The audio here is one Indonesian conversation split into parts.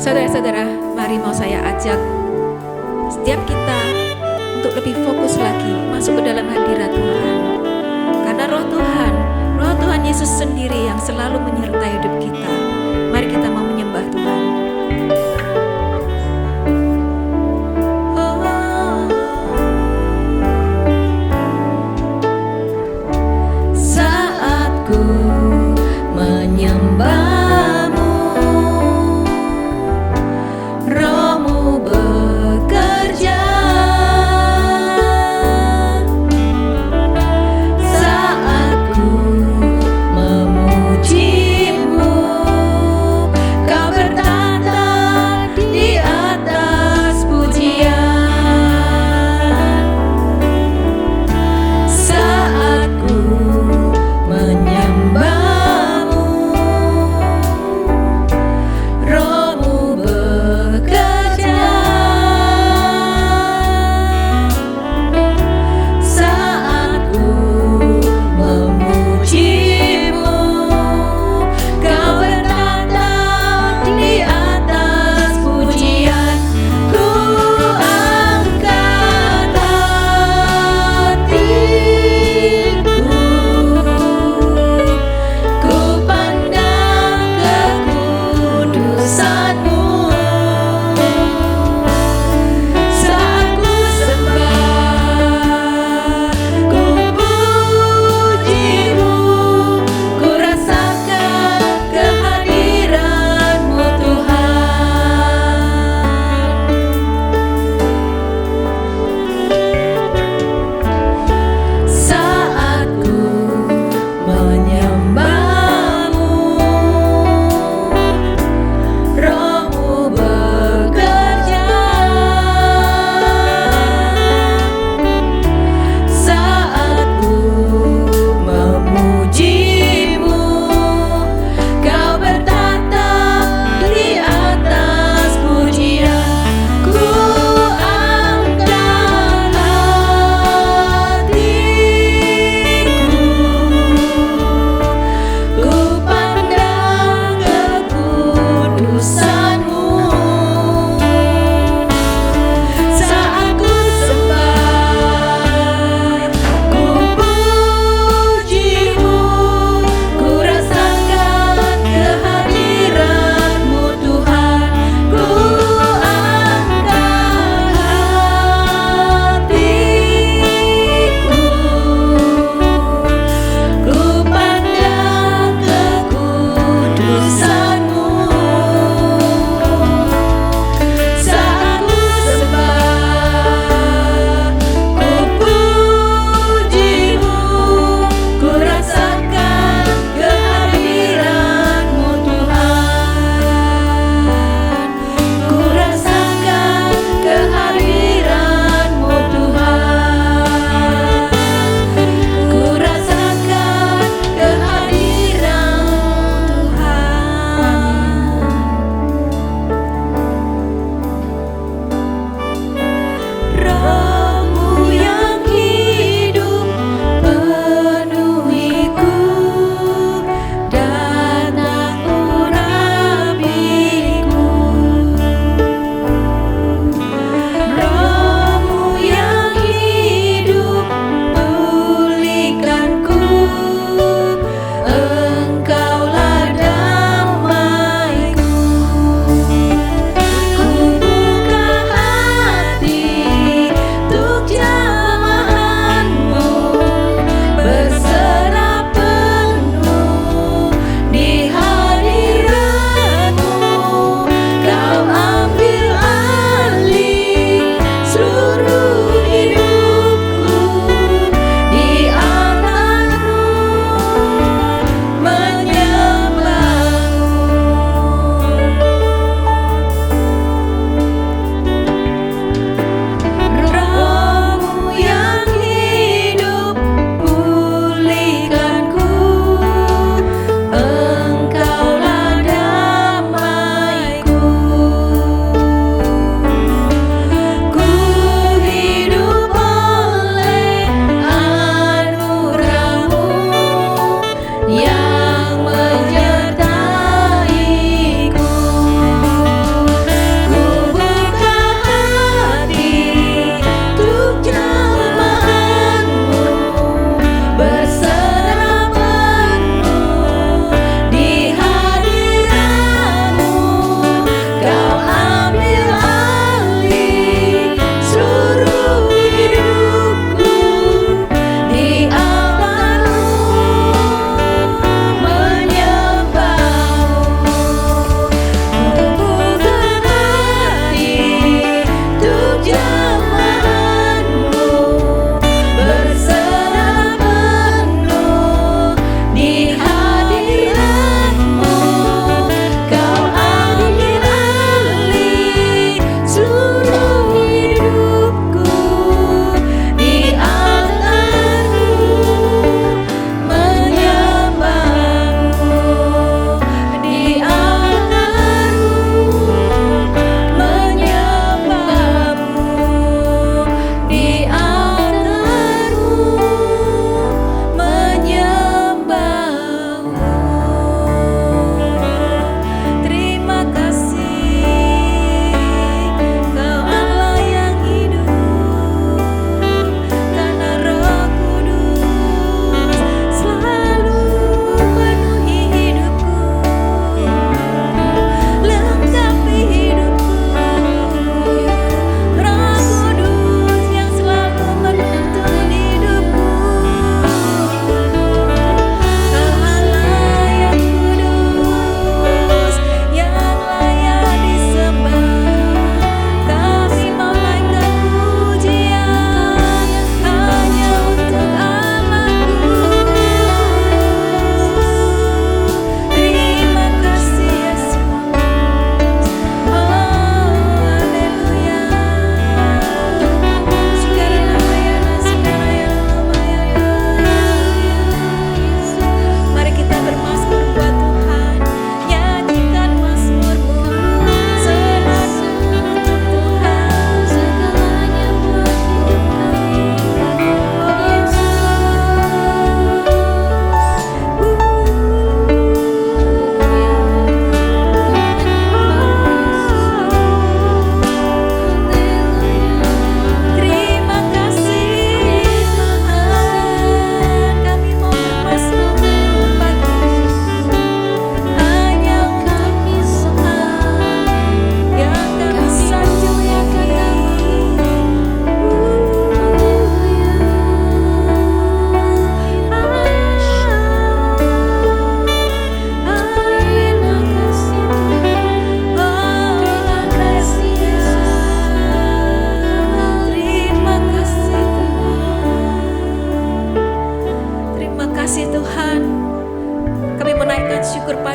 Saudara-saudara, mari mau saya ajak setiap kita untuk lebih fokus lagi masuk ke dalam hadirat Tuhan. Karena roh Tuhan Yesus sendiri yang selalu menyertai hidup kita. Mari kita mau menyembah Tuhan. Saat ku menyembah-Mu, Roh-Mu bekerja. Saat ku memuji-Mu, Kau bertanda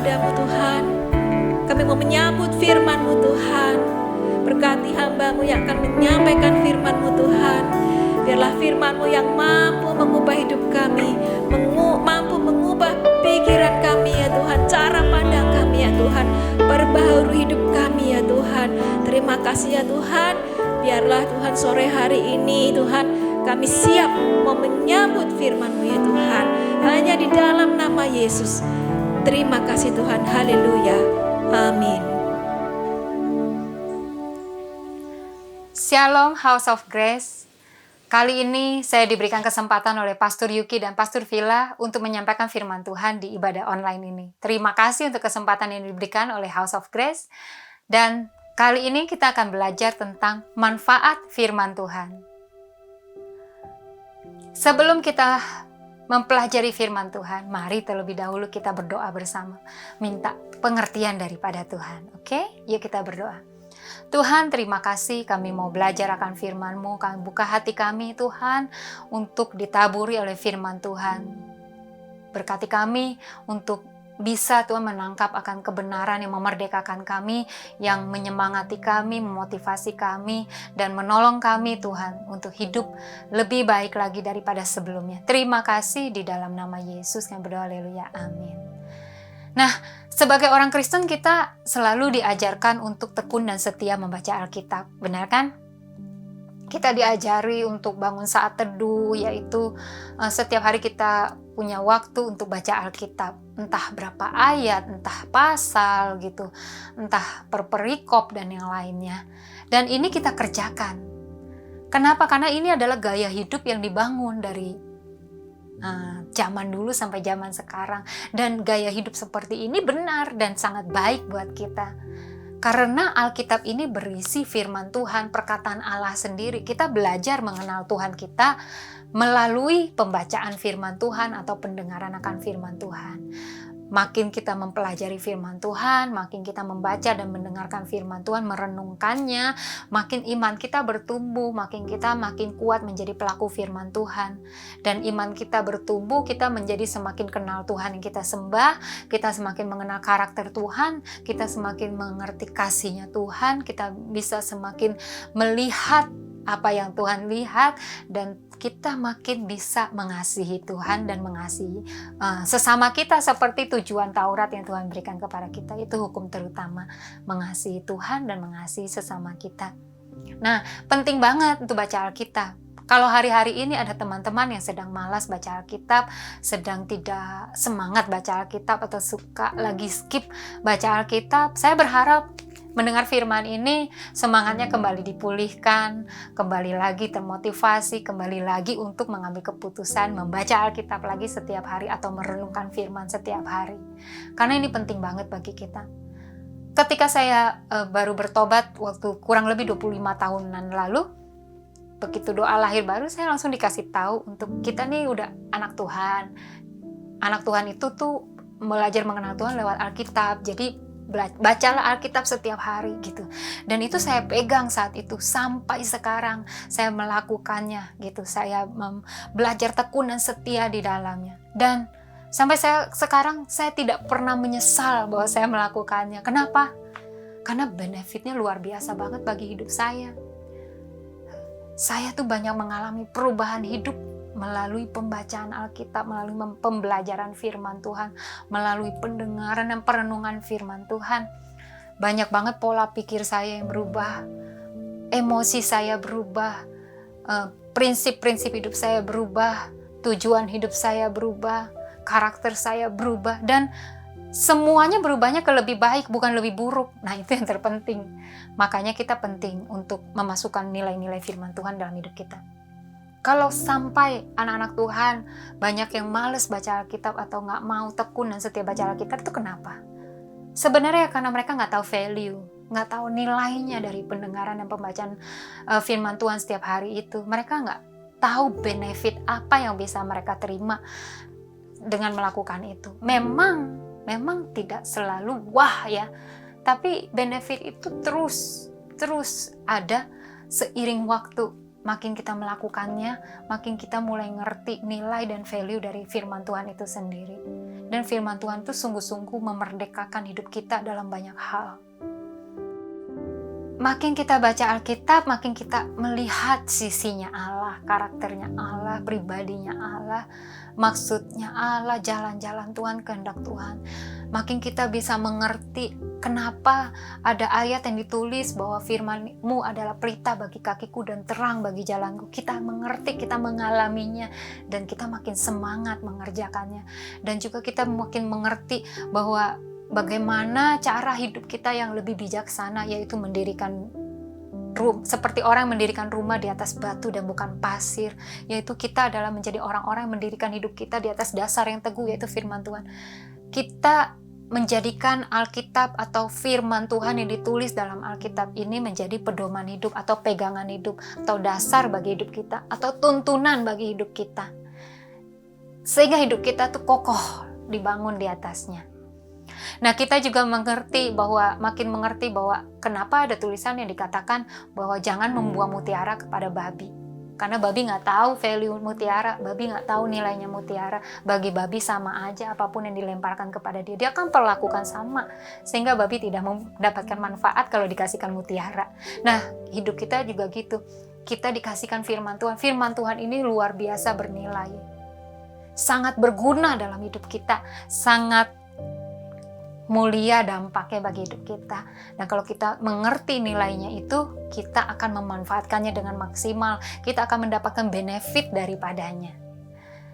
kepadamu Tuhan. Kami mau menyambut firman-Mu Tuhan. Berkati hamba-Mu yang akan menyampaikan firman-Mu Tuhan. Biarlah firman-Mu yang mampu mengubah hidup kami, mampu mengubah pikiran kami ya Tuhan, cara pandang kami ya Tuhan, perbaharui hidup kami ya Tuhan. Terima kasih ya Tuhan. Biarlah Tuhan sore hari ini Tuhan, kami siap mau menyambut firman-Mu ya Tuhan. Hanya di dalam nama Yesus. Terima kasih Tuhan. Haleluya. Amin. Shalom House of Grace. Kali ini saya diberikan kesempatan oleh Pastor Yuki dan Pastor Villa untuk menyampaikan firman Tuhan di ibadah online ini. Terima kasih untuk kesempatan yang diberikan oleh House of Grace. Dan kali ini kita akan belajar tentang manfaat firman Tuhan. Sebelum kita mempelajari firman Tuhan, mari terlebih dahulu kita berdoa bersama. Minta pengertian daripada Tuhan. Oke? Yuk kita berdoa. Tuhan, terima kasih kami mau belajar akan firman-Mu. Kami buka hati kami Tuhan untuk ditaburi oleh firman Tuhan. Berkati kami untuk bisa Tuhan menangkap akan kebenaran yang memerdekakan kami, yang menyemangati kami, memotivasi kami, dan menolong kami Tuhan untuk hidup lebih baik lagi daripada sebelumnya. Terima kasih di dalam nama Yesus yang berdoa, haleluya, amin. Nah, sebagai orang Kristen kita selalu diajarkan untuk tekun dan setia membaca Alkitab, benar kan? Kita diajari untuk bangun saat teduh, yaitu setiap hari kita punya waktu untuk baca Alkitab. Entah berapa ayat, entah pasal gitu, entah per perikop dan yang lainnya. Dan ini kita kerjakan. Kenapa? Karena ini adalah gaya hidup yang dibangun dari zaman dulu sampai zaman sekarang. Dan gaya hidup seperti ini benar dan sangat baik buat kita. Karena Alkitab ini berisi firman Tuhan, perkataan Allah sendiri. Kita belajar mengenal Tuhan kita melalui pembacaan firman Tuhan atau pendengaran akan firman Tuhan. Makin kita mempelajari firman Tuhan, makin kita membaca dan mendengarkan firman Tuhan, merenungkannya, makin iman kita bertumbuh, makin kuat menjadi pelaku firman Tuhan. Dan iman kita bertumbuh, kita menjadi semakin kenal Tuhan yang kita sembah, kita semakin mengenal karakter Tuhan, kita semakin mengerti kasih-Nya Tuhan, kita bisa semakin melihat apa yang Tuhan lihat, dan kita makin bisa mengasihi Tuhan dan mengasihi sesama kita seperti tujuan Taurat yang Tuhan berikan kepada kita. Itu hukum terutama, mengasihi Tuhan dan mengasihi sesama kita. Nah, penting banget untuk baca Alkitab. Kalau hari-hari ini ada teman-teman yang sedang malas baca Alkitab, sedang tidak semangat baca Alkitab, atau suka lagi skip baca Alkitab, saya berharap mendengar firman ini semangatnya kembali dipulihkan, kembali lagi termotivasi, kembali lagi untuk mengambil keputusan membaca Alkitab lagi setiap hari atau merenungkan firman setiap hari. Karena ini penting banget bagi kita. Ketika saya baru bertobat waktu kurang lebih 25 tahunan lalu, begitu doa lahir baru, saya langsung dikasih tahu untuk kita nih udah anak Tuhan. Anak Tuhan itu tuh belajar mengenal Tuhan lewat Alkitab. Jadi bacalah Alkitab setiap hari gitu. Dan itu saya pegang saat itu sampai sekarang saya melakukannya gitu. Saya belajar tekun dan setia di dalamnya. Dan sampai sekarang saya tidak pernah menyesal bahwa saya melakukannya. Kenapa? Karena benefitnya luar biasa banget bagi hidup saya. Saya tuh banyak mengalami perubahan hidup melalui pembacaan Alkitab, melalui pembelajaran firman Tuhan, melalui pendengaran dan perenungan firman Tuhan. Banyak banget pola pikir saya yang berubah, emosi saya berubah, prinsip-prinsip hidup saya berubah, tujuan hidup saya berubah, karakter saya berubah, dan semuanya berubahnya ke lebih baik, bukan lebih buruk. Nah, itu yang terpenting. Makanya kita penting untuk memasukkan nilai-nilai firman Tuhan dalam hidup kita. Kalau sampai anak-anak Tuhan banyak yang males baca Alkitab atau nggak mau tekun dan setia baca Alkitab, itu kenapa? Sebenarnya karena mereka nggak tahu value, nggak tahu nilainya dari pendengaran dan pembacaan firman Tuhan setiap hari itu. Mereka nggak tahu benefit apa yang bisa mereka terima dengan melakukan itu. Memang tidak selalu wah ya, tapi benefit itu terus ada seiring waktu. Makin kita melakukannya, makin kita mulai ngerti nilai dan value dari firman Tuhan itu sendiri. Dan firman Tuhan itu sungguh-sungguh memerdekakan hidup kita dalam banyak hal. Makin kita baca Alkitab, makin kita melihat sisinya Allah, karakternya Allah, pribadinya Allah, maksudnya Allah, jalan-jalan Tuhan, kehendak Tuhan. Makin kita bisa mengerti kenapa ada ayat yang ditulis bahwa firman-Mu adalah pelita bagi kakiku dan terang bagi jalanku. Kita mengerti, kita mengalaminya, dan kita makin semangat mengerjakannya. Dan juga kita makin mengerti bahwa bagaimana cara hidup kita yang lebih bijaksana, yaitu mendirikan seperti orang mendirikan rumah di atas batu dan bukan pasir, yaitu kita adalah menjadi orang-orang yang mendirikan hidup kita di atas dasar yang teguh, yaitu firman Tuhan. Kita menjadikan Alkitab atau firman Tuhan yang ditulis dalam Alkitab ini menjadi pedoman hidup atau pegangan hidup atau dasar bagi hidup kita atau tuntunan bagi hidup kita, sehingga hidup kita tuh kokoh dibangun di atasnya. Nah, kita juga makin mengerti bahwa kenapa ada tulisan yang dikatakan bahwa jangan membuang mutiara kepada babi. Karena babi nggak tahu value mutiara, babi nggak tahu nilainya mutiara. Bagi babi sama aja apapun yang dilemparkan kepada dia, dia akan perlakukan sama. Sehingga babi tidak mendapatkan manfaat kalau dikasihkan mutiara. Nah, hidup kita juga gitu. Kita dikasihkan firman Tuhan. Firman Tuhan ini luar biasa bernilai. Sangat berguna dalam hidup kita. Sangat mulia dampaknya bagi hidup kita. Dan kalau kita mengerti nilainya itu, kita akan memanfaatkannya dengan maksimal. Kita akan mendapatkan benefit daripadanya.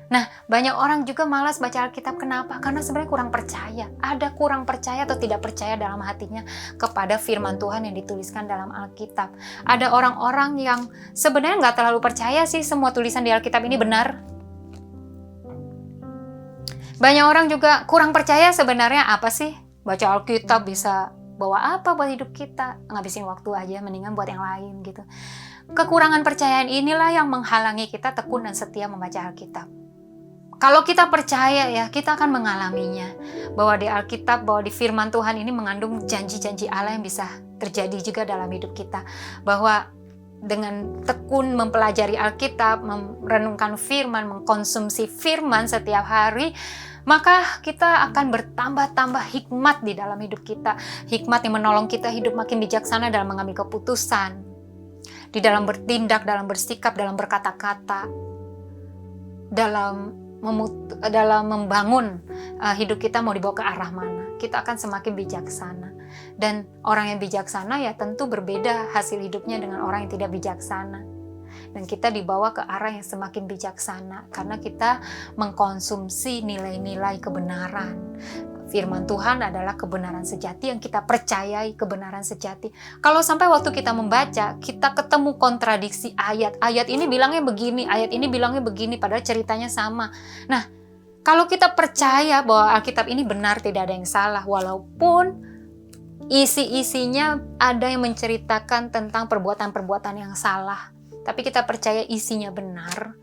Nah, banyak orang juga malas baca Alkitab. Kenapa? Karena sebenarnya kurang percaya. Ada kurang percaya atau tidak percaya dalam hatinya kepada firman Tuhan yang dituliskan dalam Alkitab. Ada orang-orang yang sebenarnya nggak terlalu percaya sih semua tulisan di Alkitab ini benar. Banyak orang juga kurang percaya sebenarnya apa sih? Baca Alkitab bisa bawa apa buat hidup kita? Ngabisin waktu aja, mendingan buat yang lain gitu. Kekurangan percayaan inilah yang menghalangi kita tekun dan setia membaca Alkitab. Kalau kita percaya ya, kita akan mengalaminya. Bahwa di Alkitab, bahwa di firman Tuhan ini mengandung janji-janji Allah yang bisa terjadi juga dalam hidup kita. Bahwa dengan tekun mempelajari Alkitab, merenungkan firman, mengkonsumsi firman setiap hari, maka kita akan bertambah-tambah hikmat di dalam hidup kita. Hikmat yang menolong kita hidup makin bijaksana dalam mengambil keputusan, di dalam bertindak, dalam bersikap, dalam berkata-kata, dalam membangun hidup kita mau dibawa ke arah mana. Kita akan semakin bijaksana. Dan orang yang bijaksana ya tentu berbeda hasil hidupnya dengan orang yang tidak bijaksana. Dan kita dibawa ke arah yang semakin bijaksana karena kita mengkonsumsi nilai-nilai kebenaran. Firman Tuhan adalah kebenaran sejati yang kita percayai, kebenaran sejati. Kalau sampai waktu kita membaca, kita ketemu kontradiksi ayat. Ayat ini bilangnya begini, ayat ini bilangnya begini, padahal ceritanya sama. Nah, kalau kita percaya bahwa Alkitab ini benar, tidak ada yang salah, walaupun isi-isinya ada yang menceritakan tentang perbuatan-perbuatan yang salah, tapi kita percaya isinya benar,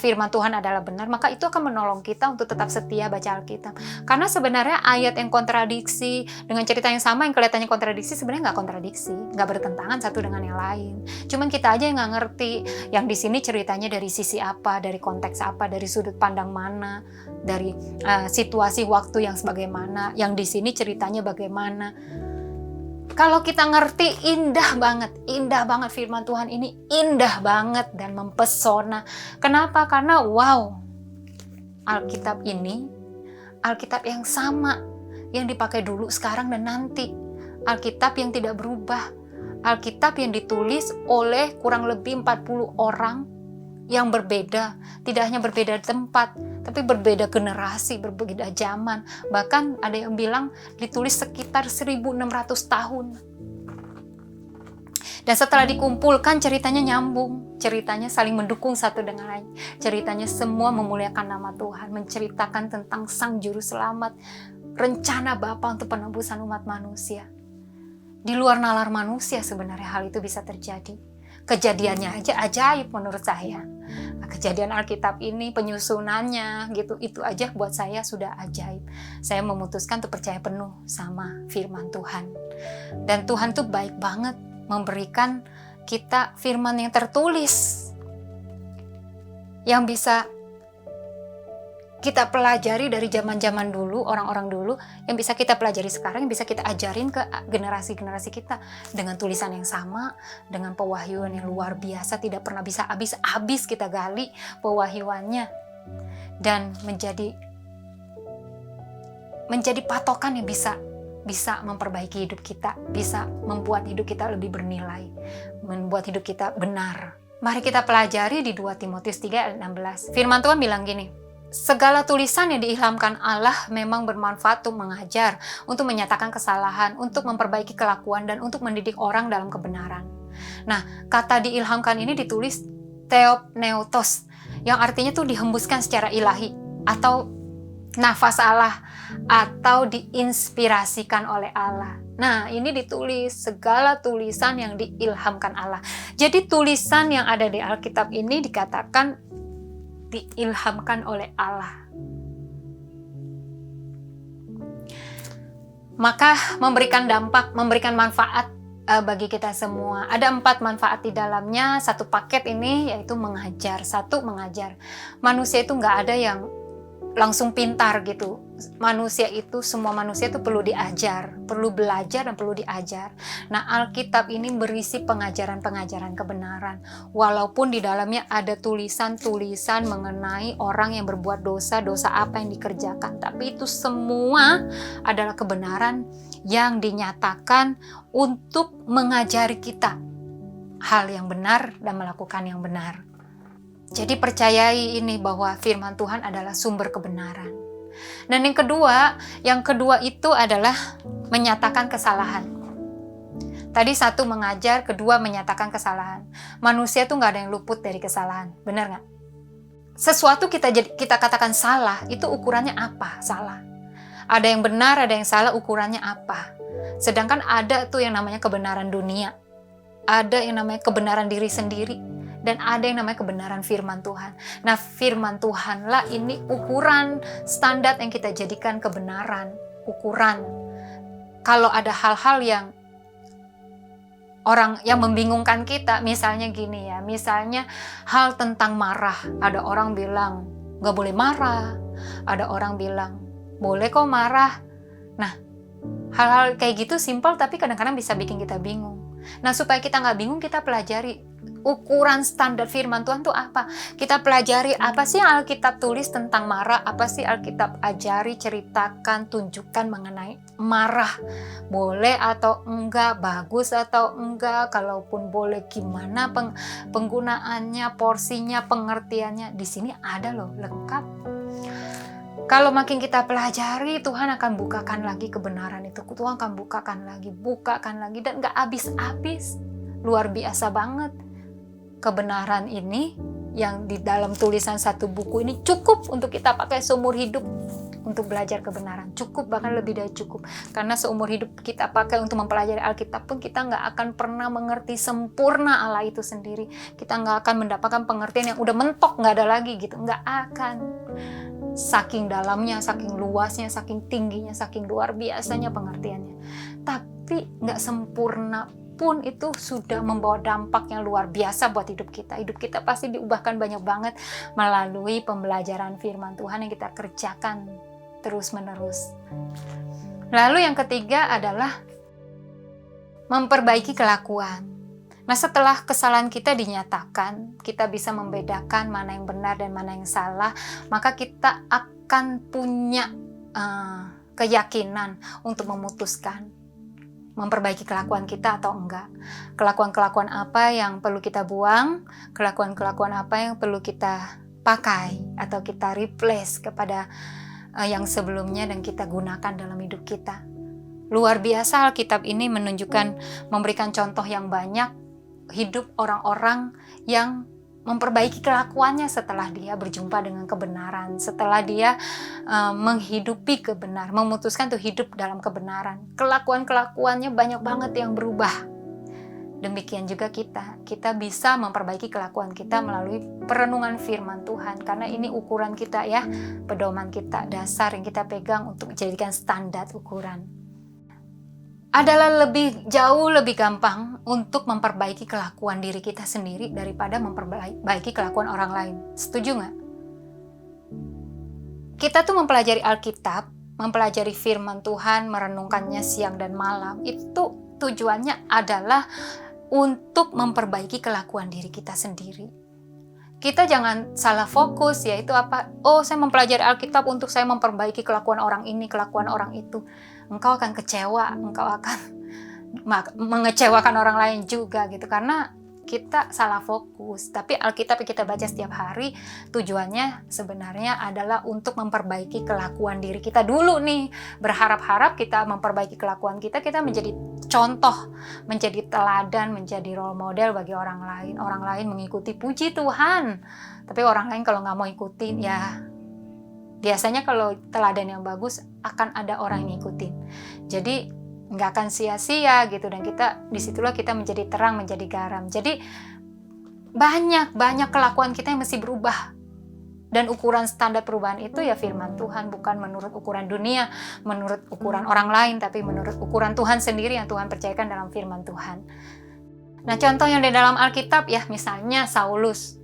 firman Tuhan adalah benar, maka itu akan menolong kita untuk tetap setia baca Alkitab. Karena sebenarnya ayat yang kontradiksi dengan cerita yang sama yang kelihatannya kontradiksi sebenarnya nggak kontradiksi, nggak bertentangan satu dengan yang lain. Cuman kita aja yang nggak ngerti yang di sini ceritanya dari sisi apa, dari konteks apa, dari sudut pandang mana, dari situasi waktu yang sebagaimana, yang di sini ceritanya bagaimana. Kalau kita ngerti, indah banget firman Tuhan ini, indah banget dan mempesona. Kenapa? Karena wow, Alkitab ini, Alkitab yang sama, yang dipakai dulu, sekarang, dan nanti. Alkitab yang tidak berubah. Alkitab yang ditulis oleh kurang lebih 40 orang yang berbeda. Tidak hanya berbeda tempat, tapi berbeda generasi, berbeda zaman. Bahkan ada yang bilang ditulis sekitar 1600 tahun. Dan setelah dikumpulkan ceritanya nyambung. Ceritanya saling mendukung satu dengan lain. Ceritanya semua memuliakan nama Tuhan. Menceritakan tentang Sang Juru Selamat. Rencana Bapa untuk penebusan umat manusia. Di luar nalar manusia sebenarnya hal itu bisa terjadi. Kejadiannya aja ajaib menurut saya. Kejadian Alkitab ini, penyusunannya gitu, itu aja buat saya sudah ajaib. Saya memutuskan untuk percaya penuh sama firman Tuhan. Dan Tuhan tuh baik banget memberikan kita firman yang tertulis, yang bisa kita pelajari dari zaman-zaman dulu, orang-orang dulu, yang bisa kita pelajari sekarang, yang bisa kita ajarin ke generasi-generasi kita dengan tulisan yang sama, dengan pewahyuan yang luar biasa, tidak pernah bisa habis-habis kita gali pewahyuannya, dan menjadi patokan yang bisa memperbaiki hidup kita, bisa membuat hidup kita lebih bernilai, membuat hidup kita benar. Mari kita pelajari di 2 Timotius 3 ayat 16. Firman Tuhan bilang gini, segala tulisan yang diilhamkan Allah memang bermanfaat untuk mengajar, untuk menyatakan kesalahan, untuk memperbaiki kelakuan, dan untuk mendidik orang dalam kebenaran. Nah, kata diilhamkan ini ditulis theopneustos, yang artinya tuh dihembuskan secara ilahi, atau nafas Allah, atau diinspirasikan oleh Allah. Nah, ini ditulis segala tulisan yang diilhamkan Allah. Jadi tulisan yang ada di Alkitab ini dikatakan diilhamkan oleh Allah. Maka memberikan dampak, memberikan manfaat bagi kita semua. Ada 4 manfaat di dalamnya. Satu paket ini yaitu mengajar. Satu, mengajar. Manusia itu nggak ada yang langsung pintar gitu. Semua manusia itu perlu diajar, perlu belajar dan perlu diajar. Nah, Alkitab ini berisi pengajaran-pengajaran kebenaran. Walaupun di dalamnya ada tulisan-tulisan mengenai orang yang berbuat dosa apa yang dikerjakan, tapi itu semua adalah kebenaran yang dinyatakan untuk mengajari kita hal yang benar dan melakukan yang benar. Jadi percayai ini bahwa firman Tuhan adalah sumber kebenaran. Dan yang kedua itu adalah menyatakan kesalahan. Tadi satu mengajar, kedua menyatakan kesalahan. Manusia tuh nggak ada yang luput dari kesalahan, benar nggak? Sesuatu kita katakan salah, itu ukurannya apa? Salah. Ada yang benar, ada yang salah, ukurannya apa? Sedangkan ada tuh yang namanya kebenaran dunia, ada yang namanya kebenaran diri sendiri, dan ada yang namanya kebenaran firman Tuhan. Nah, firman Tuhanlah ini ukuran standar yang kita jadikan kebenaran, ukuran. Kalau ada hal-hal yang membingungkan kita, misalnya gini ya, misalnya hal tentang marah. Ada orang bilang gak boleh marah, ada orang bilang boleh kok marah. Nah, hal-hal kayak gitu simpel tapi kadang-kadang bisa bikin kita bingung. Nah, supaya kita gak bingung, kita pelajari ukuran standar firman Tuhan itu apa. Kita pelajari apa sih yang Alkitab tulis tentang marah, apa sih Alkitab ajari, ceritakan, tunjukkan mengenai marah. Boleh atau enggak, bagus atau enggak, kalaupun boleh gimana penggunaannya, porsinya, pengertiannya. Di sini ada loh, lengkap. Kalau makin kita pelajari, Tuhan akan bukakan lagi kebenaran itu. Tuhan akan bukakan lagi, dan gak habis-habis. Luar biasa banget. Kebenaran ini yang di dalam tulisan satu buku ini cukup untuk kita pakai seumur hidup untuk belajar kebenaran. Cukup, bahkan lebih dari cukup. Karena seumur hidup kita pakai untuk mempelajari Alkitab pun kita nggak akan pernah mengerti sempurna Allah itu sendiri. Kita nggak akan mendapatkan pengertian yang udah mentok, nggak ada lagi gitu. Nggak akan. Saking dalamnya, saking luasnya, saking tingginya, saking luar biasanya pengertiannya. Tapi nggak sempurna pun itu sudah membawa dampak yang luar biasa buat hidup kita. Hidup kita pasti diubahkan banyak banget melalui pembelajaran firman Tuhan yang kita kerjakan terus-menerus. Lalu yang ketiga adalah memperbaiki kelakuan. Nah, setelah kesalahan kita dinyatakan, kita bisa membedakan mana yang benar dan mana yang salah, maka kita akan punya keyakinan untuk memutuskan memperbaiki kelakuan kita atau enggak. Kelakuan-kelakuan apa yang perlu kita buang, kelakuan-kelakuan apa yang perlu kita pakai atau kita replace kepada yang sebelumnya dan kita gunakan dalam hidup kita. Luar biasa Alkitab ini memberikan contoh yang banyak hidup orang-orang yang memperbaiki kelakuannya setelah dia berjumpa dengan kebenaran, setelah dia menghidupi kebenaran, memutuskan untuk hidup dalam kebenaran. Kelakuan-kelakuannya banyak banget yang berubah. Demikian juga kita bisa memperbaiki kelakuan kita melalui perenungan firman Tuhan, karena ini ukuran kita ya, pedoman kita, dasar yang kita pegang untuk dijadikan standar ukuran. Adalah jauh lebih gampang untuk memperbaiki kelakuan diri kita sendiri daripada memperbaiki kelakuan orang lain. Setuju nggak? kita tuh mempelajari Alkitab, mempelajari firman Tuhan, merenungkannya siang dan malam, itu tujuannya adalah untuk memperbaiki kelakuan diri kita sendiri. Kita jangan salah fokus, yaitu apa? Oh, saya mempelajari Alkitab untuk saya memperbaiki kelakuan orang ini, kelakuan orang itu. Engkau akan kecewa, engkau akan mengecewakan orang lain juga gitu, karena kita salah fokus. Tapi Alkitab yang kita baca setiap hari tujuannya sebenarnya adalah untuk memperbaiki kelakuan diri kita dulu nih. Berharap-harap kita memperbaiki kelakuan kita menjadi contoh, menjadi teladan, menjadi role model bagi orang lain. Orang lain mengikuti, puji Tuhan. Tapi orang lain kalau nggak mau ikutin, ya biasanya kalau teladan yang bagus akan ada orang yang ngikutin. Jadi nggak akan sia-sia gitu, dan disitulah kita menjadi terang, menjadi garam. Jadi banyak kelakuan kita yang mesti berubah, dan ukuran standar perubahan itu ya firman Tuhan, bukan menurut ukuran dunia, menurut ukuran orang lain, tapi menurut ukuran Tuhan sendiri yang Tuhan percayakan dalam firman Tuhan. Nah, contoh yang di dalam Alkitab ya, misalnya Saulus.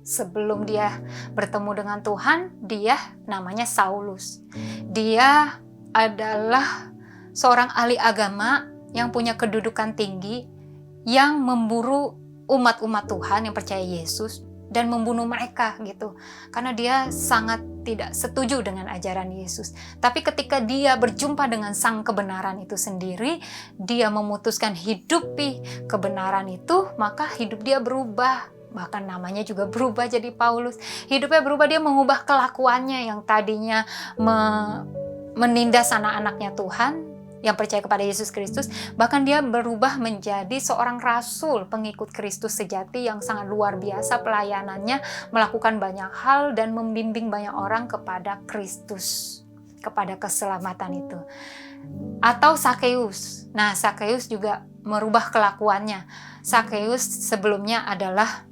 Sebelum dia bertemu dengan Tuhan, dia namanya Saulus. Dia adalah seorang ahli agama yang punya kedudukan tinggi, yang memburu umat-umat Tuhan yang percaya Yesus dan membunuh mereka gitu, karena dia sangat tidak setuju dengan ajaran Yesus. Tapi ketika dia berjumpa dengan sang kebenaran itu sendiri, dia memutuskan hidupi kebenaran itu, maka hidup dia berubah. Bahkan namanya juga berubah jadi Paulus. Hidupnya berubah, dia mengubah kelakuannya yang tadinya menindas anak-anaknya Tuhan yang percaya kepada Yesus Kristus, bahkan dia berubah menjadi seorang rasul, pengikut Kristus sejati yang sangat luar biasa pelayanannya, melakukan banyak hal dan membimbing banyak orang kepada Kristus, kepada keselamatan itu. Atau Sakeus. Nah, Sakeus juga merubah kelakuannya. Sakeus sebelumnya adalah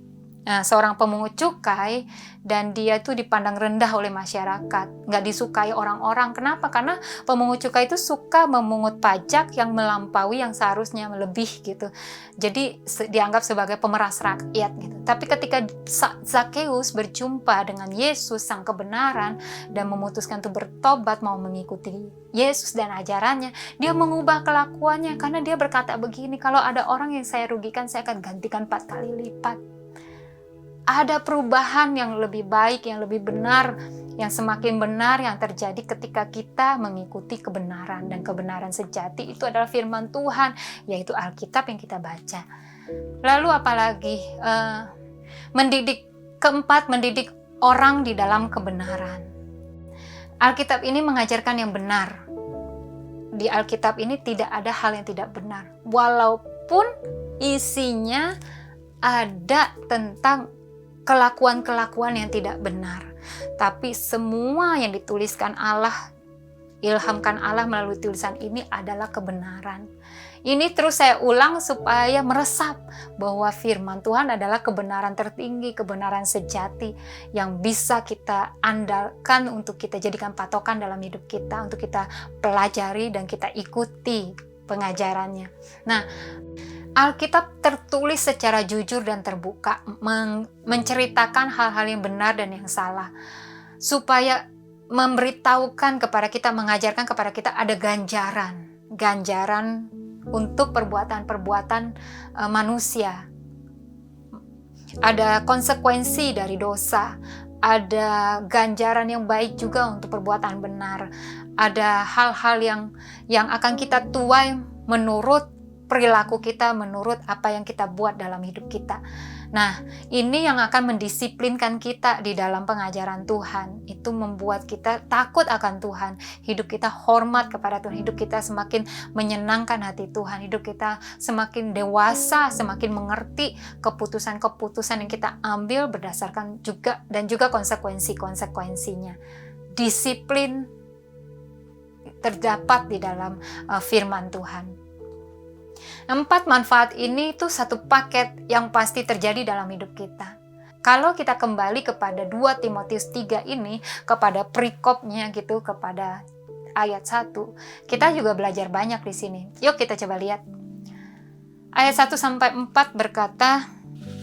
seorang pemungut cukai, dan dia tuh dipandang rendah oleh masyarakat, nggak disukai orang-orang. Kenapa? Karena pemungut cukai itu suka memungut pajak yang melampaui yang seharusnya lebih gitu. Jadi dianggap sebagai pemeras rakyat gitu. Tapi ketika Sakeus berjumpa dengan Yesus sang kebenaran dan memutuskan untuk bertobat, mau mengikuti Yesus dan ajarannya, dia mengubah kelakuannya, karena dia berkata begini, kalau ada orang yang saya rugikan, saya akan gantikan 4 kali lipat. Ada perubahan yang lebih baik, yang lebih benar, yang semakin benar yang terjadi ketika kita mengikuti kebenaran. Dan kebenaran sejati itu adalah firman Tuhan, yaitu Alkitab yang kita baca. Lalu apalagi? Keempat, mendidik orang di dalam kebenaran. Alkitab ini mengajarkan yang benar. Di Alkitab ini tidak ada hal yang tidak benar. Walaupun isinya ada tentang kelakuan-kelakuan yang tidak benar, tapi semua yang dituliskan Allah, ilhamkan Allah melalui tulisan ini adalah kebenaran. Ini terus saya ulang supaya meresap bahwa firman Tuhan adalah kebenaran tertinggi, kebenaran sejati yang bisa kita andalkan untuk kita jadikan patokan dalam hidup kita, untuk kita pelajari dan kita ikuti pengajarannya. Nah, Alkitab tertulis secara jujur dan terbuka, menceritakan hal-hal yang benar dan yang salah, supaya memberitahukan kepada kita, mengajarkan kepada kita ada ganjaran untuk perbuatan-perbuatan manusia. Ada konsekuensi dari dosa, ada ganjaran yang baik juga untuk perbuatan benar, ada hal-hal yang akan kita tuai menurut perilaku kita, menurut apa yang kita buat dalam hidup kita. Nah, ini yang akan mendisiplinkan kita di dalam pengajaran Tuhan. Itu membuat kita takut akan Tuhan. Hidup kita hormat kepada Tuhan. Hidup kita semakin menyenangkan hati Tuhan. Hidup kita semakin dewasa, semakin mengerti keputusan-keputusan yang kita ambil berdasarkan juga konsekuensi-konsekuensinya. Disiplin terdapat di dalam firman Tuhan. 4 manfaat ini itu satu paket yang pasti terjadi dalam hidup kita. Kalau kita kembali kepada 2 Timotius 3 ini, kepada perikopnya gitu, kepada ayat 1, kita juga belajar banyak di sini. Yuk kita coba lihat. Ayat 1-4 berkata,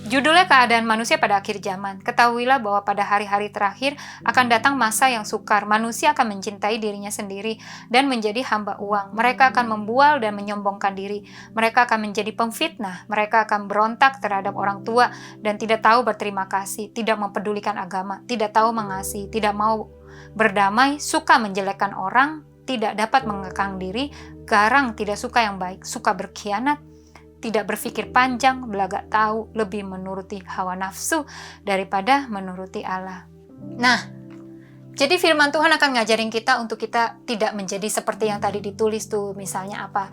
Judulnya Keadaan Manusia pada Akhir Zaman. Ketahuilah bahwa pada hari-hari terakhir akan datang masa yang sukar. Manusia akan mencintai dirinya sendiri dan menjadi hamba uang. Mereka akan membual dan menyombongkan diri. Mereka akan menjadi pemfitnah. Mereka akan berontak terhadap orang tua dan tidak tahu berterima kasih, tidak mempedulikan agama, tidak tahu mengasihi, tidak mau berdamai, suka menjelekkan orang, tidak dapat mengekang diri, garang, tidak suka yang baik, suka berkhianat, tidak berpikir panjang, belagak tahu, lebih menuruti hawa nafsu daripada menuruti Allah. Nah, jadi firman Tuhan akan ngajarin kita untuk kita tidak menjadi seperti yang tadi ditulis tuh. Misalnya apa?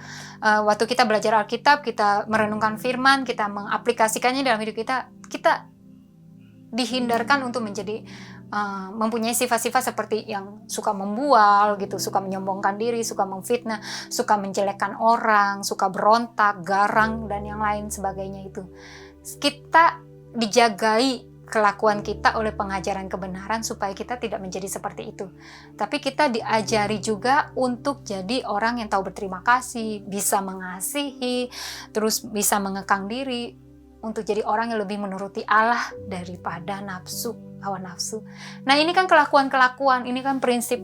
Waktu kita belajar Alkitab, kita merenungkan firman, kita mengaplikasikannya dalam hidup kita, kita dihindarkan untuk menjadi mempunyai sifat-sifat seperti yang suka membual gitu, suka menyombongkan diri, suka memfitnah, suka menjelekkan orang, suka berontak, garang, dan yang lain sebagainya itu. Kita dijagai kelakuan kita oleh pengajaran kebenaran supaya kita tidak menjadi seperti itu. Tapi kita diajari juga untuk jadi orang yang tahu berterima kasih, bisa mengasihi, terus bisa mengekang diri, untuk jadi orang yang lebih menuruti Allah daripada hawa nafsu. Nah, ini kan kelakuan-kelakuan, ini kan prinsip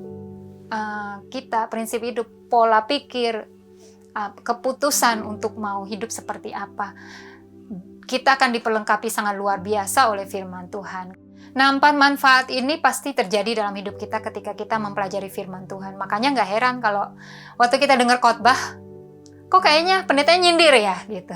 kita, prinsip hidup, pola pikir, keputusan untuk mau hidup seperti apa. Kita akan diperlengkapi sangat luar biasa oleh firman Tuhan. Nah, 4 manfaat ini pasti terjadi dalam hidup kita ketika kita mempelajari firman Tuhan. Makanya nggak heran kalau waktu kita dengar khotbah, kok kayaknya pendetanya nyindir ya gitu.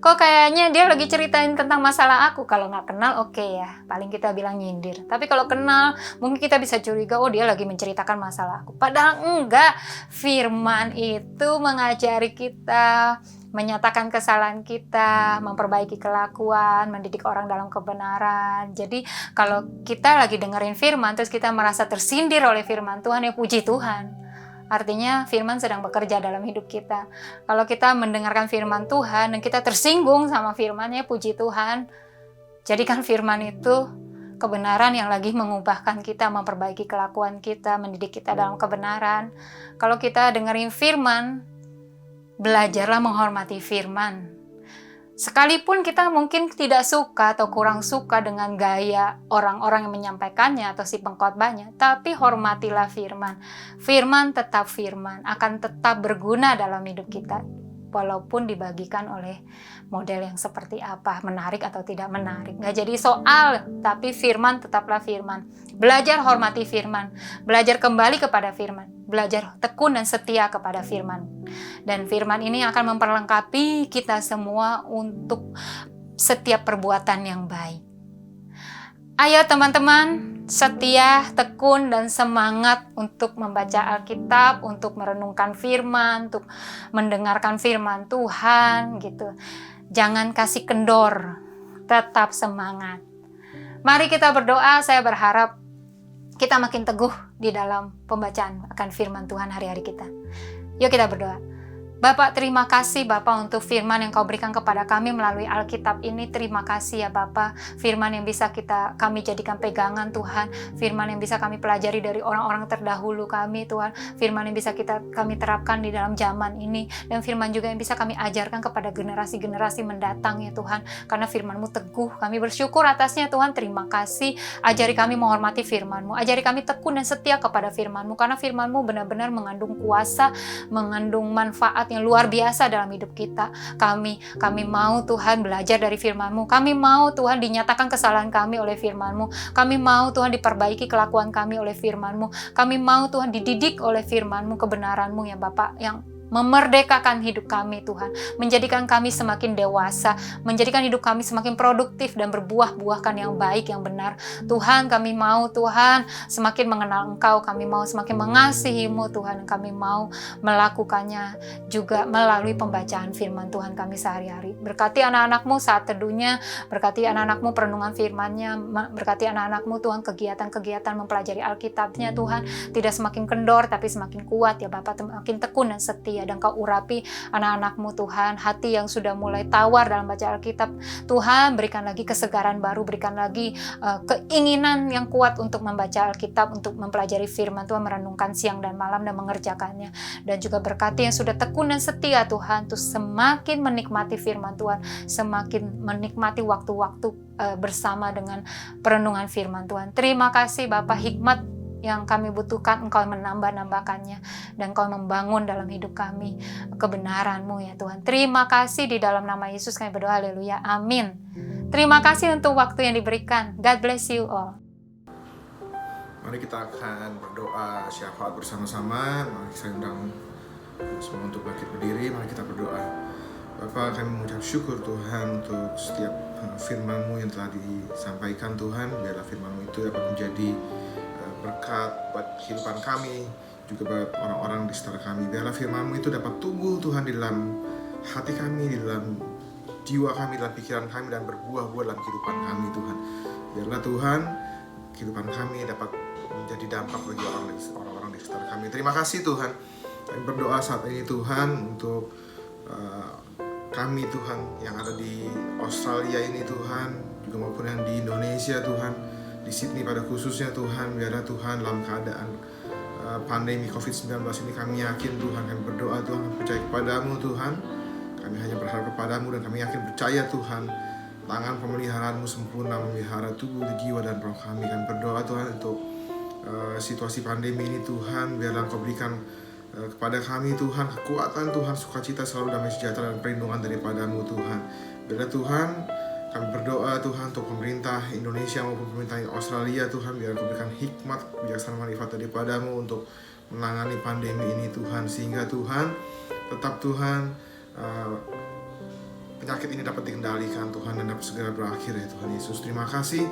Kok kayaknya dia lagi ceritain tentang masalah aku. Kalau nggak kenal, oke ya. Paling kita bilang nyindir. Tapi kalau kenal, mungkin kita bisa curiga, oh dia lagi menceritakan masalah aku. Padahal enggak. Firman itu mengajari kita, menyatakan kesalahan kita, memperbaiki kelakuan, mendidik orang dalam kebenaran. Jadi kalau kita lagi dengerin firman, terus kita merasa tersindir oleh firman Tuhan, ya puji Tuhan. Artinya firman sedang bekerja dalam hidup kita. Kalau kita mendengarkan firman Tuhan dan kita tersinggung sama firman-Nya, puji Tuhan. Jadikan firman itu kebenaran yang lagi mengubahkan kita, memperbaiki kelakuan kita, mendidik kita dalam kebenaran. Kalau kita dengerin firman, belajarlah menghormati firman. Sekalipun kita mungkin tidak suka atau kurang suka dengan gaya orang-orang yang menyampaikannya atau si pengkhotbahnya, tapi hormatilah firman. Firman tetap firman, akan tetap berguna dalam hidup kita, walaupun dibagikan oleh model yang seperti apa, menarik atau tidak menarik. Nggak jadi soal, tapi firman tetaplah firman. Belajar hormati firman, belajar kembali kepada firman, belajar tekun dan setia kepada firman. Dan firman ini akan memperlengkapi kita semua untuk setiap perbuatan yang baik. Ayo teman-teman, setia, tekun, dan semangat untuk membaca Alkitab, untuk merenungkan firman, untuk mendengarkan firman Tuhan gitu. Jangan kasih kendor, tetap semangat. Mari kita berdoa, saya berharap kita makin teguh di dalam pembacaan akan firman Tuhan hari-hari kita. Yuk kita berdoa. Bapak, terima kasih Bapak untuk firman yang Kau berikan kepada kami melalui Alkitab ini. Terima kasih ya Bapak, firman yang bisa kami jadikan pegangan Tuhan, firman yang bisa kami pelajari dari orang-orang terdahulu kami Tuhan, firman yang bisa kami terapkan di dalam zaman ini, dan firman juga yang bisa kami ajarkan kepada generasi-generasi mendatang ya Tuhan, karena firman-Mu teguh, kami bersyukur atasnya Tuhan. Terima kasih, ajari kami menghormati firman-Mu, ajari kami tekun dan setia kepada firman-Mu, karena firman-Mu benar-benar mengandung kuasa, mengandung manfaat yang luar biasa dalam hidup kita. Kami mau Tuhan belajar dari firman-Mu. Kami mau Tuhan dinyatakan kesalahan kami oleh firman-Mu. Kami mau Tuhan diperbaiki kelakuan kami oleh firman-Mu. Kami mau Tuhan dididik oleh firman-Mu, kebenaran-Mu ya Bapak, yang memerdekakan hidup kami Tuhan, menjadikan kami semakin dewasa, menjadikan hidup kami semakin produktif dan berbuah-buahkan yang baik, yang benar. Tuhan, kami mau Tuhan semakin mengenal Engkau, kami mau semakin mengasihi-Mu Tuhan, kami mau melakukannya juga melalui pembacaan firman Tuhan kami sehari-hari. Berkati anak-anak-Mu saat teduhnya, berkati anak-anak-Mu perenungan firman-Nya, berkati anak-anak-Mu Tuhan kegiatan-kegiatan mempelajari Alkitab-Nya Tuhan, tidak semakin kendor tapi semakin kuat ya Bapak, semakin tekun dan setia haleluya. Dan Kau urapi anak-anak-Mu Tuhan, hati yang sudah mulai tawar dalam baca Alkitab. Tuhan, berikan lagi kesegaran baru, berikan lagi keinginan yang kuat untuk membaca Alkitab, untuk mempelajari firman Tuhan, merenungkan siang dan malam dan mengerjakannya. Dan juga berkati yang sudah tekun dan setia Tuhan, untuk semakin menikmati firman Tuhan, semakin menikmati waktu-waktu bersama dengan perenungan firman Tuhan. Terima kasih Bapa, hikmat yang kami butuhkan Engkau menambah-nambahkannya, dan Engkau membangun dalam hidup kami kebenaran-Mu ya Tuhan. Terima kasih, di dalam nama Yesus kami berdoa, haleluya, amin. Terima kasih untuk waktu yang diberikan. God bless you all. Mari kita akan berdoa syafaat bersama-sama. Mari saya undang semua untuk bangkit berdiri. Mari kita berdoa. Bapa, kami mengucap syukur Tuhan untuk setiap firman-Mu yang telah disampaikan Tuhan. Biarlah firman-Mu itu dapat menjadi berkat buat kehidupan kami, juga buat orang-orang di sekitar kami. Biarlah firman-Mu itu dapat tumbuh Tuhan di dalam hati kami, di dalam jiwa kami, dalam pikiran kami, dan berbuah-buah dalam kehidupan kami Tuhan. Biarlah Tuhan, kehidupan kami dapat menjadi dampak bagi orang-orang di sekitar kami. Terima kasih Tuhan. Kami berdoa saat ini Tuhan untuk kami Tuhan yang ada di Australia ini Tuhan, juga maupun yang di Indonesia Tuhan, di Sydney pada khususnya Tuhan. Biarlah Tuhan dalam keadaan pandemi COVID-19 ini kami yakin Tuhan, kami berdoa Tuhan, kami percaya kepadamu Tuhan. Kami hanya berharap kepadamu dan kami yakin percaya Tuhan, tangan pemeliharaanmu sempurna memelihara tubuh, jiwa dan roh kami. Kami berdoa Tuhan untuk situasi pandemi ini Tuhan, biarlah Engkau berikan kepada kami Tuhan kekuatan Tuhan, sukacita selalu, damai sejahtera dan perlindungan daripadamu Tuhan. Biarlah Tuhan, kami berdoa Tuhan untuk pemerintah Indonesia maupun pemerintah Australia Tuhan, biar Engkau berikan hikmat, kebijaksanaan, manfaat daripadamu untuk menangani pandemi ini Tuhan, sehingga Tuhan tetap Tuhan penyakit ini dapat dikendalikan Tuhan dan dapat segera berakhir ya Tuhan Yesus. Terima kasih.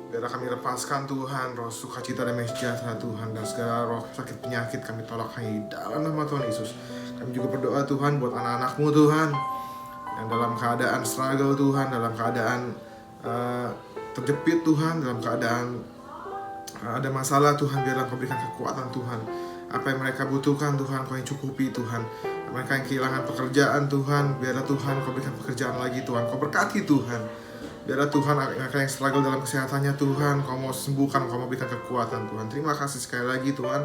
Biarlah kami lepaskan Tuhan roh sukacita dan damai sejahtera Tuhan, dan segala roh sakit penyakit kami tolak hanya dalam nama Tuhan Yesus. Kami juga berdoa Tuhan buat anak-anak-Mu Tuhan yang dalam keadaan struggle Tuhan, dalam keadaan terjepit Tuhan, dalam keadaan ada masalah Tuhan. Biarlah Kau berikan kekuatan Tuhan. Apa yang mereka butuhkan Tuhan, Kau yang cukupi Tuhan. Mereka yang kehilangan pekerjaan Tuhan, biarlah Tuhan Kau berikan pekerjaan lagi Tuhan. Kau berkati Tuhan. Biarlah Tuhan mereka yang struggle dalam kesehatannya Tuhan, Kau mau sembuhkan, Kau mau berikan kekuatan Tuhan. Terima kasih sekali lagi Tuhan.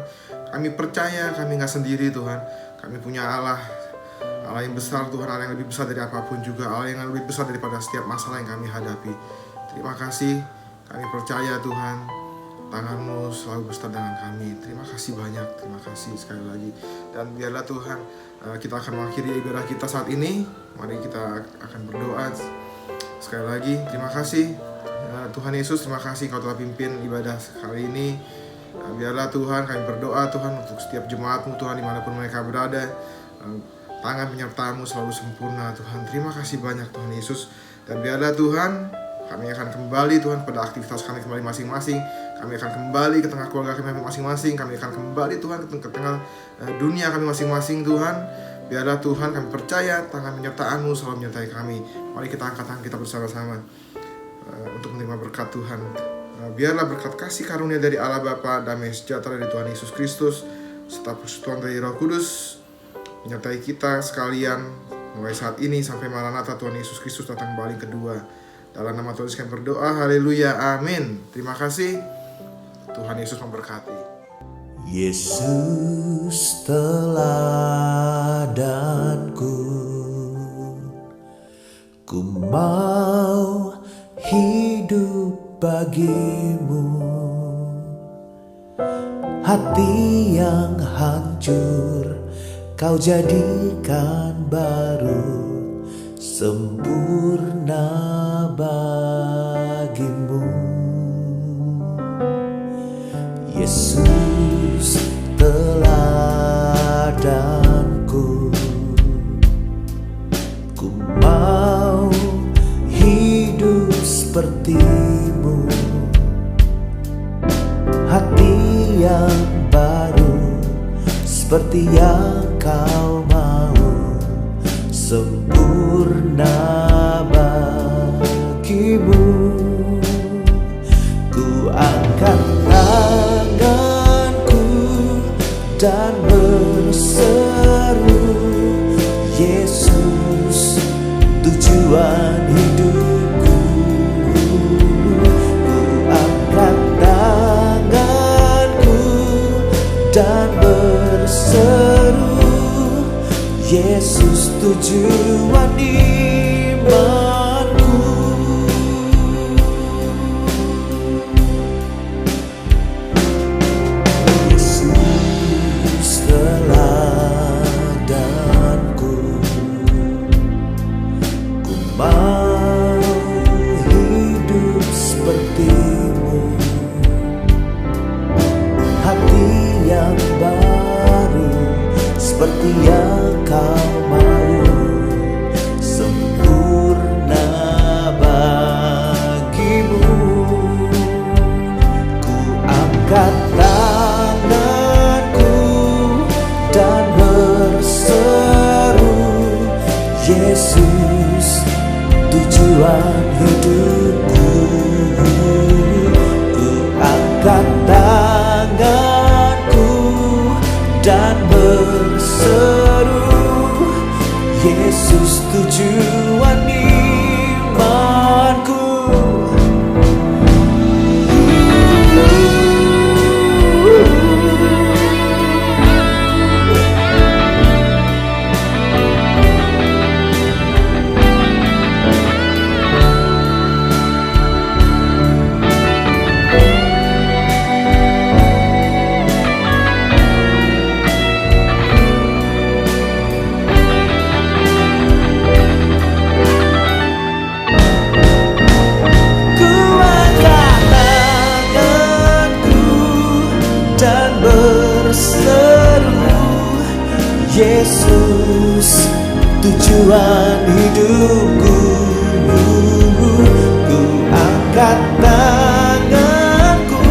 Kami percaya kami gak sendiri Tuhan. Kami punya Allah yang besar Tuhan, Allah yang lebih besar dari apapun juga, Allah yang lebih besar daripada setiap masalah yang kami hadapi. Terima kasih, kami percaya Tuhan, tangan-Mu selalu besar dengan kami. Terima kasih banyak, terima kasih sekali lagi. Dan biarlah Tuhan, kita akan mengakhiri ibadah kita saat ini. Mari kita akan berdoa sekali lagi. Terima kasih Tuhan Yesus, terima kasih Kau telah pimpin ibadah kali ini. Biarlah Tuhan kami berdoa Tuhan untuk setiap jemaat-Mu Tuhan, dimanapun mereka berada. Tangan penyertaan-Mu selalu sempurna Tuhan. Terima kasih banyak Tuhan Yesus. Dan biarlah Tuhan, kami akan kembali Tuhan pada aktivitas kami kembali masing-masing. Kami akan kembali ke tengah keluarga kami masing-masing. Kami akan kembali Tuhan ke tengah dunia kami masing-masing Tuhan. Biarlah Tuhan kami percaya tangan penyertaan-Mu selalu menyertai kami. Mari kita angkat tangan kita bersama-sama untuk menerima berkat Tuhan. Biarlah berkat kasih karunia dari Allah Bapa, damai sejahtera dari Tuhan Yesus Kristus, serta persekutuan dari Roh Kudus menyertai kita sekalian mulai saat ini sampai Maranatha Tuhan Yesus Kristus datang kembali kedua. Dalam nama Tuhan Yesus kami berdoa, haleluya, amin. Terima kasih, Tuhan Yesus memberkati. Yesus teladanku, ku mau hidup bagimu. Hati yang hancur Kau jadikan baru, sempurna bagimu. Yesus teladanku, ku mau hidup sepertimu. Hati yang baru seperti yang Kau mau, sempurna bagimu. Ku angkat tanganku dan berseru, dan berseru, Yesus tujuan imanku. Yesus teladanku, ku mau hidup seperti-Mu, hati yang baru seperti yang Kau mau, sempurna bagi-Mu. Ku angkat tanganku dan berseru, Yesus tujuan hidupku. Ku angkat tanganku dan berseru, Yesus tujuan imanku. Yesus tujuan hidupku. Ku angkat tanganku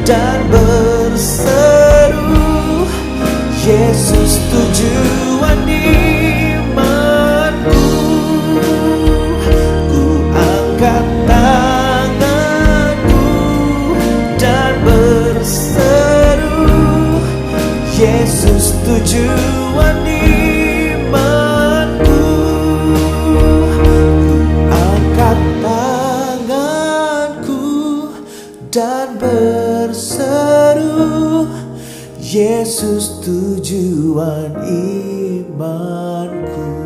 dan berseru, Yesus tujuan imanku. Ku angkat tanganku dan berseru, Yesus tujuan imanku. Ku angkat tanganku dan berseru, Yesus tujuan imanku.